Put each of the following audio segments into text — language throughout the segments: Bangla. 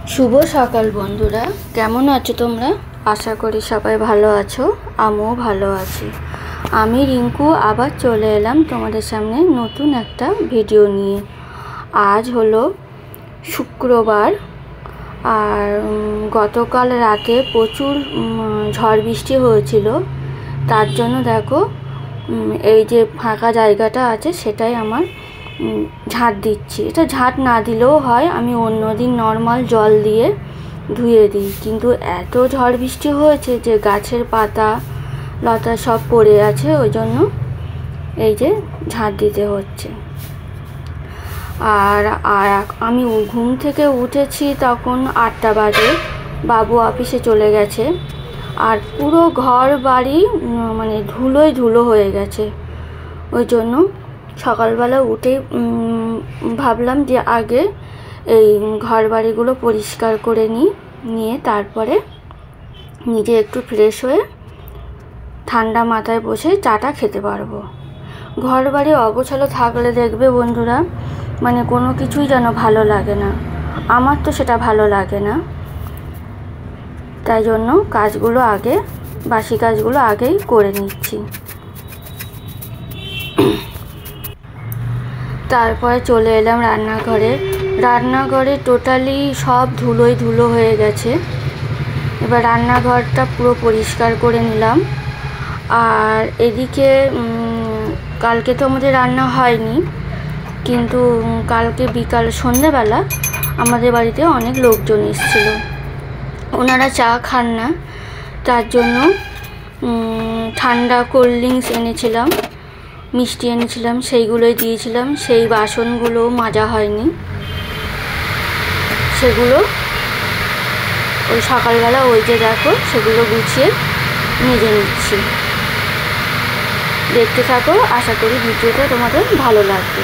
শুভ সকাল বন্ধুরা, কেমন আছো তোমরা? আশা করি সবাই ভালো আছো, আমিও ভালো আছি। আমি রিঙ্কু আবার চলে এলাম তোমাদের সামনে নতুন একটা ভিডিও নিয়ে। আজ হলো শুক্রবার, আর গতকাল রাতে প্রচুর ঝড় বৃষ্টি হয়েছিল। তার জন্য দেখো এই যে ফাঁকা জায়গাটা আছে সেটাই আমার ঝাঁট দিচ্ছি। এটা ঝাঁট না দিলেও হয়, আমি অন্যদিন নর্মাল জল দিয়ে ধুয়ে দিই, কিন্তু এত ঝড় বৃষ্টি হয়েছে যে গাছের পাতা লতা সব পড়ে আছে, ওই জন্য এই যে ঝাঁট দিতে হচ্ছে। আর আমি ঘুম থেকে উঠেছি তখন 8টা বাজে, বাবু অফিসে চলে গেছে, আর পুরো ঘর বাড়ি মানে ধুলোয় ধুলো হয়ে গেছে। ওই জন্য সকালবেলা উঠেই ভাবলাম যে আগে এই ঘর বাড়িগুলো পরিষ্কার করে নিয়ে তারপরে নিজে একটু ফ্রেশ হয়ে ঠান্ডা মাথায় বসে চাটা খেতে পারবো। ঘর বাড়ি অগোছালো থাকলে দেখবে বন্ধুরা, মানে কোনো কিছুই যেন ভালো লাগে না। আমার তো সেটা ভালো লাগে না, তাই জন্য কাজগুলো আগে, বাসি কাজগুলো আগেই করে নিচ্ছি। তারপরে চলে এলাম রান্নাঘরে টোটালি সব ধুলোয় ধুলো হয়ে গেছে। এবার রান্নাঘরটা পুরো পরিষ্কার করে নিলাম। আর এদিকে কালকে তো আমাদের রান্না হয়নি, কিন্তু কালকে সন্ধ্যেবেলা আমাদের বাড়িতে অনেক লোকজন এসেছিল। ওনারা চা খান না, তার জন্য ঠান্ডা কোল্ড ড্রিঙ্কস এনেছিলাম, মিষ্টি এনেছিলাম, সেইগুলোই দিয়েছিলাম। সেই বাসনগুলো মাজা হয়নি, সেগুলো ওই সকালবেলা ওই যে দেখো সেগুলো গুছিয়ে মেজে নিচ্ছি। দেখতে থাকো, আশা করি ভিডিওটা তোমাদের ভালো লাগবে।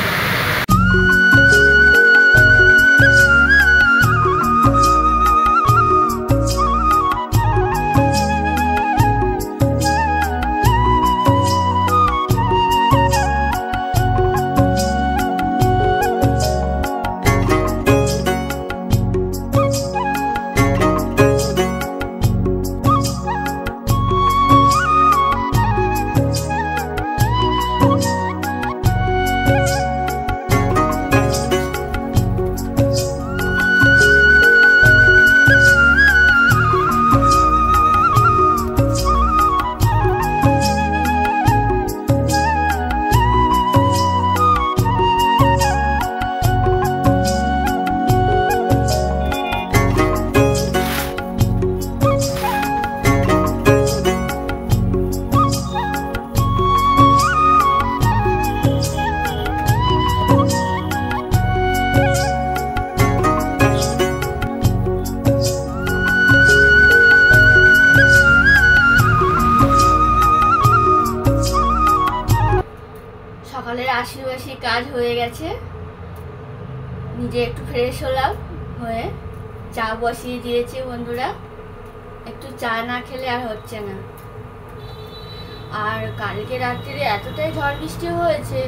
সকালের আশি কাজ হয়ে গেছে, নিজে একটু ফ্রেশ হলাম, হয়ে চা বসিয়ে দিয়েছি বন্ধুরা। একটু চা না খেলে আর হচ্ছে না। আর কালকে রাত্রিরে এতটাই ঝড় বৃষ্টি হয়েছে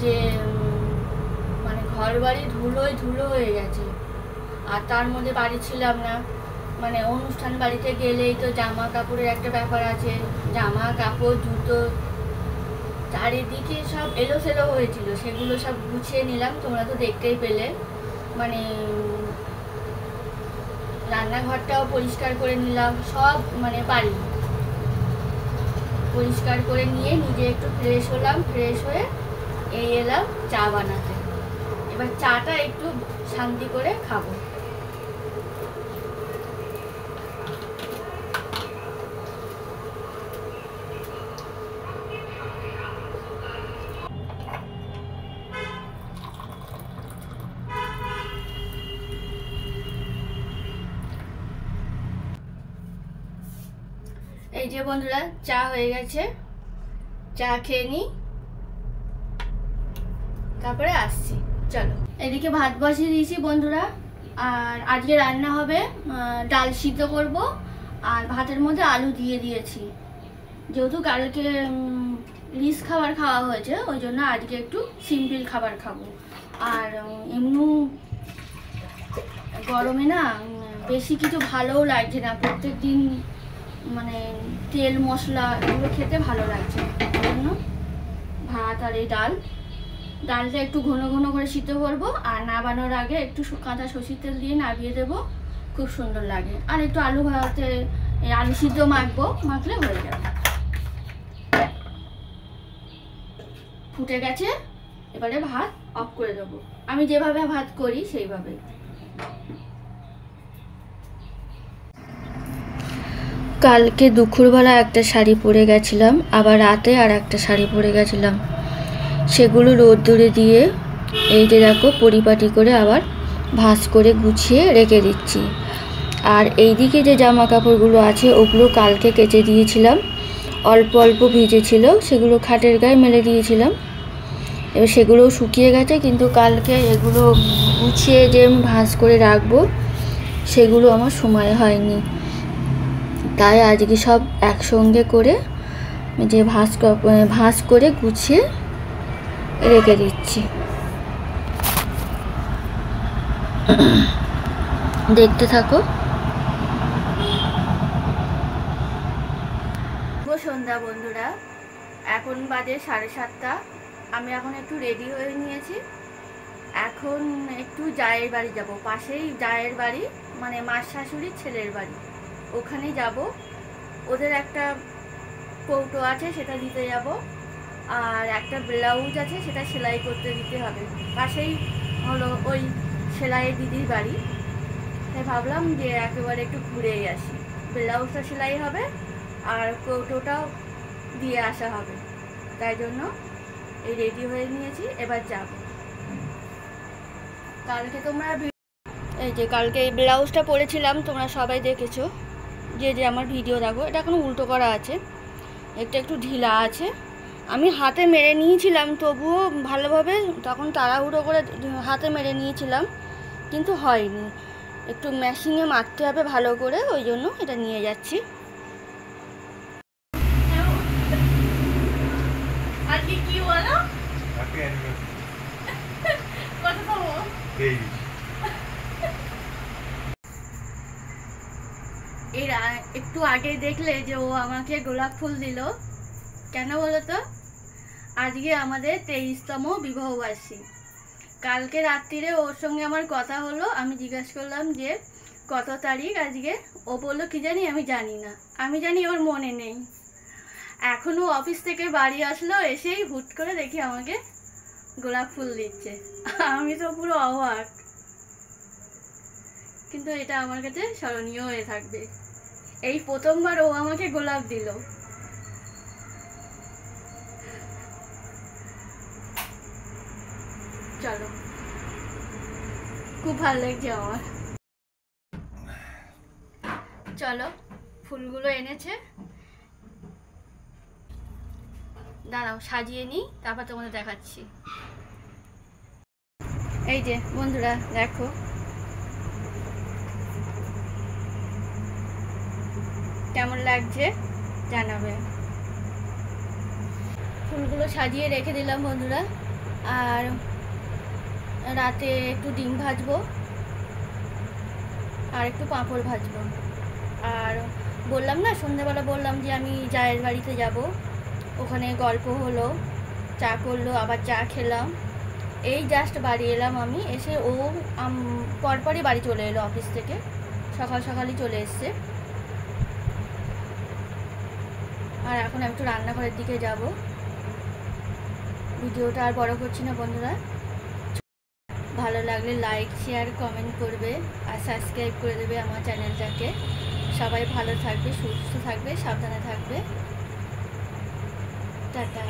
যে মানে ঘর বাড়ি ধুলোয় ধুলো হয়ে গেছে। আর তার মধ্যে বাড়ি ছিলাম না, মানে অনুষ্ঠান বাড়িতে গেলেই তো জামা কাপড়ের একটা ব্যাপার আছে, জামা কাপড় জুতো চারিদিকে সব এলোসেলো হয়েছিল, সেগুলো সব গুছিয়ে নিলাম, তোমরা তো দেখতেই পেলে। মানে রান্নাঘরটাও পরিষ্কার করে নিলাম, সব মানে বাড়ি পরিষ্কার করে নিয়ে নিজে একটু ফ্রেশ হলাম, ফ্রেশ হয়ে এই এলাম চা বানাতে। এবার চাটা একটু শান্তি করে খাবো। এই যে বন্ধুরা, চা হয়ে গেছে, চা খেয়ে নিই, তারপরে আসছি। চলো, এদিকে ভাত বসিয়ে দিয়েছি বন্ধুরা। আর আজকে রান্না হবে ডাল সিদ্ধ করব, আর ভাতের মধ্যে আলু দিয়ে দিয়েছি। যেহেতু কালকে রিচ খাবার খাওয়া হয়েছে, ওই জন্য আজকে একটু সিম্পল খাবার খাবো। আর এমনি গরমে না বেশি কিছু ভালোও লাগছে না, প্রত্যেক দিন মানে তেল মশলা এগুলো খেতে ভালো লাগছে। ওই জন্য ভাত আর এই ডালটা একটু ঘন ঘন করে সিদ্ধ করবো, আর নামানোর আগে একটু কাঁচা সর্ষের তেল দিয়ে নামিয়ে দেবো, খুব সুন্দর লাগে। আর একটু আলু ভাতে আলু সিদ্ধ মাখলে হয়ে যাবে। ফুটে গেছে, এবারে ভাত অফ করে দেবো। আমি যেভাবে ভাত করি সেইভাবে। কালকে দুপুরবেলা একটা শাড়ি পরে গেছিলাম, আবার রাতে আর একটা শাড়ি পরে গেছিলাম। সেগুলো রোদ্দুরে দিয়ে এই যে দেখো পরিপাটি করে আবার ভাঁজ করে গুছিয়ে রেখে দিচ্ছি। আর এইদিকে যে জামা কাপড়গুলো আছে ওগুলো কালকে কেচে দিয়েছিলাম, অল্প অল্প ভিজেছিল, সেগুলো খাটের গায়ে মেলে দিয়েছিলাম। এবার সেগুলোও শুকিয়ে গেছে, কিন্তু কালকে এগুলো গুছিয়ে যে আমি ভাঁজ করে রাখবো সেগুলো আমার সময় হয়নি, তাই আজকে সব একসঙ্গে করে যে ভাঁজ করে গুছিয়ে রেখে দিচ্ছি। দেখতে থাকো। সন্ধ্যা বন্ধুরা, এখন বাজে 7:30। আমি এখন একটু রেডি হয়ে নিয়েছি। এখন একটু জায়ের বাড়ি যাব, পাশেই জায়ের বাড়ি, মানে মার শাশুড়ির ছেলের বাড়ি, ওখানে যাব। ওদের একটা কৌটো আছে, সেটা দিতে যাব, আর একটা ব্লাউজ আছে, সেটা সেলাই করতে দিতে হবে। পাশেই হলো ওই সেলাইয়ের দিদির বাড়ি, তাই ভাবলাম যে একেবারে একটু ঘুরেই আসি। ব্লাউজটা সেলাই হবে আর কৌটোটাও দিয়ে আসা হবে, তাই জন্য এই রেডি হয়ে নিয়েছি, এবার যাব। কালকে তোমরা এই যে কালকে এই ব্লাউজটা পরেছিলাম, তোমরা সবাই দেখেছো, যে আমার ভিডিও দেখো। এটা এখনো উল্টো করা আছে, একটু ঢিলা আছে। আমি হাতে মেরে নিয়েছিলাম, তবুও ভালোভাবে তখন তাড়াহুড়ো করে হাতে মেরে নিয়েছিলাম, কিন্তু হয়নি। একটু মেশিনে মারতে হবে ভালো করে, ওই জন্য এটা নিয়ে যাচ্ছি। আজকে কি বলো? এর একটু আগে দেখলে যে ও আমাকে গোলাপ ফুল দিল, কেন বলো তো? আজকে আমাদের 23তম বিবাহবার্ষিকী। কালকে রাত্রিরে ওর সঙ্গে আমার কথা হলো, আমি জিজ্ঞাসা করলাম যে কত তারিখ আজকে। ও বললো কি জানি, আমি জানি না। আমি জানি ওর মনে নেই। এখনও অফিস থেকে বাড়ি আসলো, এসেই হুট করে দেখি আমাকে গোলাপ ফুল দিচ্ছে। আমি তো পুরো অবাক, কিন্তু এটা আমার কাছে স্মরণীয় হয়ে থাকবে। এই প্রথমবার ও আমাকে গোলাপ দিল। চলো, খুব ভালো লাগছে আমার। চলো, ফুলগুলো এনেছে, দাঁড়াও সাজিয়ে নিই, তারপর তোমাদের দেখাচ্ছি। এই যে বন্ধুরা দেখো, কেমন লাগছে জানাবে। ফুলগুলো সাজিয়ে রেখে দিলাম বন্ধুরা। আর রাতে একটু ডিম ভাজবো, আর একটু পাঁপড় ভাজবো। আর বললাম না, সন্ধ্যাবেলা বললাম যে আমি জায়ের বাড়িতে যাব, ওখানে গল্প হলো, চা করলো, আবার চা খেলাম। এই জাস্ট বাড়ি এলাম আমি, এসে ও পরপরই বাড়ি চলে এলো অফিস থেকে, সকাল সকালই চলে এসছে। আর এখন একটু রান্নাঘরের দিকে যাব। ভিডিওটা আর বড় করছি না বন্ধুরা। ভালো লাগলে লাইক শেয়ার কমেন্ট করবে, আর সাবস্ক্রাইব করে দেবে আমার চ্যানেলটাকে। সবাই ভালো থাকবে, সুস্থ থাকবে, সাবধানে থাকবে। টাটা।